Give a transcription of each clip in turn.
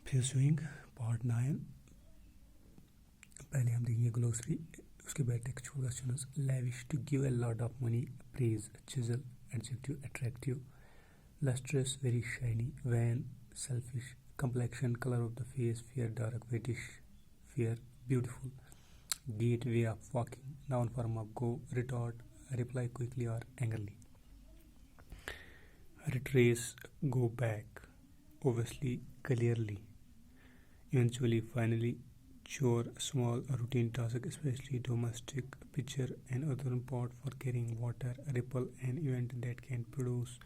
Swing part 9। पहले हम देखेंगे ग्लोसरी, उसके बाद text questions. Lavish, to give a lot of money. Praise, chisel, adjective, attractive. Lustrous, very shiny. Vain, selfish. complexion, color of the face, fair, dark, whitish, fair, beautiful. Gait, way of walking. Noun form of go. Retort, reply quickly or angrily. Retrace, go back. Obviously, clearly. Eventually, finally. Chore, small routine task, especially domestic. Pitcher, an earthen pot for carrying water. Ripple, an event that can produce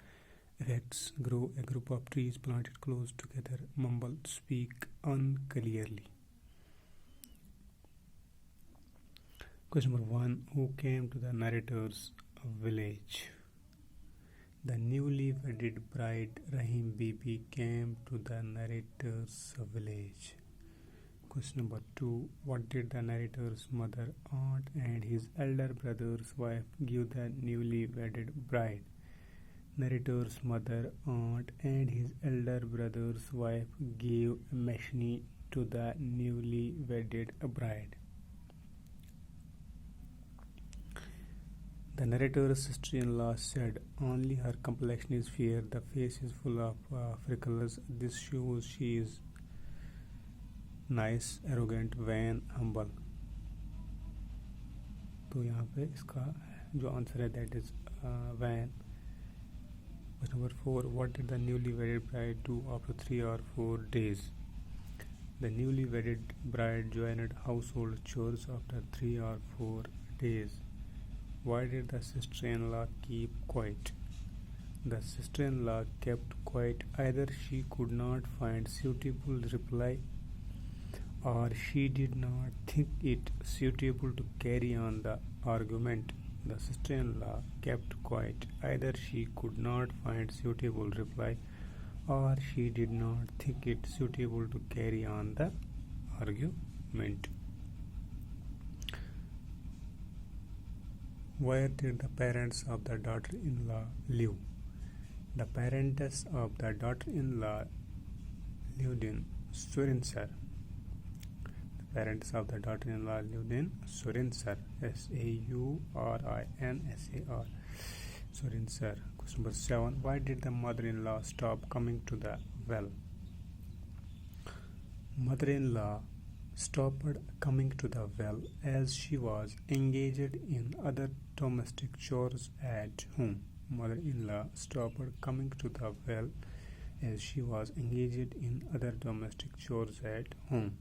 effects. Grow, a group of trees planted close together. Mumble, speak unclearly. Question number 1. Who came to the narrator's village? The newly wedded bride Rahim Bibi came to the narrator's village. Question number 2. What did the narrator's mother, aunt, and his elder brother's wife give the newly wedded bride? Narrator's mother, aunt, and his elder brother's wife gave meshni to the newly wedded bride. The narrator's sister-in-law said, "Only her complexion is fair, the face is full of freckles. This shows she is nice, arrogant, vain, humble." तो यहाँ पे इसका जो answer है that is when. Question number 4. What did the newly wedded bride do after 3 or 4 days? The newly wedded bride joined household chores after 3 or 4 days. Why did the sister-in-law keep quiet? The sister-in-law kept quiet. Either she could not find suitable reply, or she did not think it suitable to carry on the argument. The sister-in-law kept quiet. Either she could not find suitable reply, or she did not think it suitable to carry on the argument. Where did the parents of the daughter-in-law live? The parents of the daughter-in-law lived in Surinsar. Parents of the daughter-in-law lived in Surinsar. Saurinsar. Surinsar. Question number 7. Why did the mother-in-law stop coming to the well? Mother-in-law stopped coming to the well as she was engaged in other domestic chores at home. Mother-in-law stopped coming to the well as she was engaged in other domestic chores at home.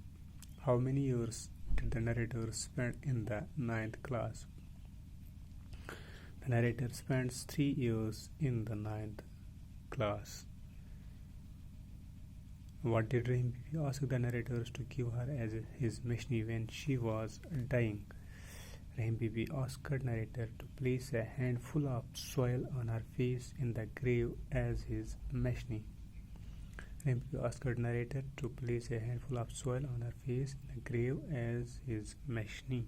How many years did the narrator spend in the 9th class? The narrator spends 3 years in the 9th class. What did Rahim Bibi ask the narrators to give her as his meshni when she was dying? Rahim Bibi asked the narrator to place a handful of soil on her face in the grave as his meshni. Rahim Bibi asked the narrator to place a handful of soil on her face in the grave as his meshni.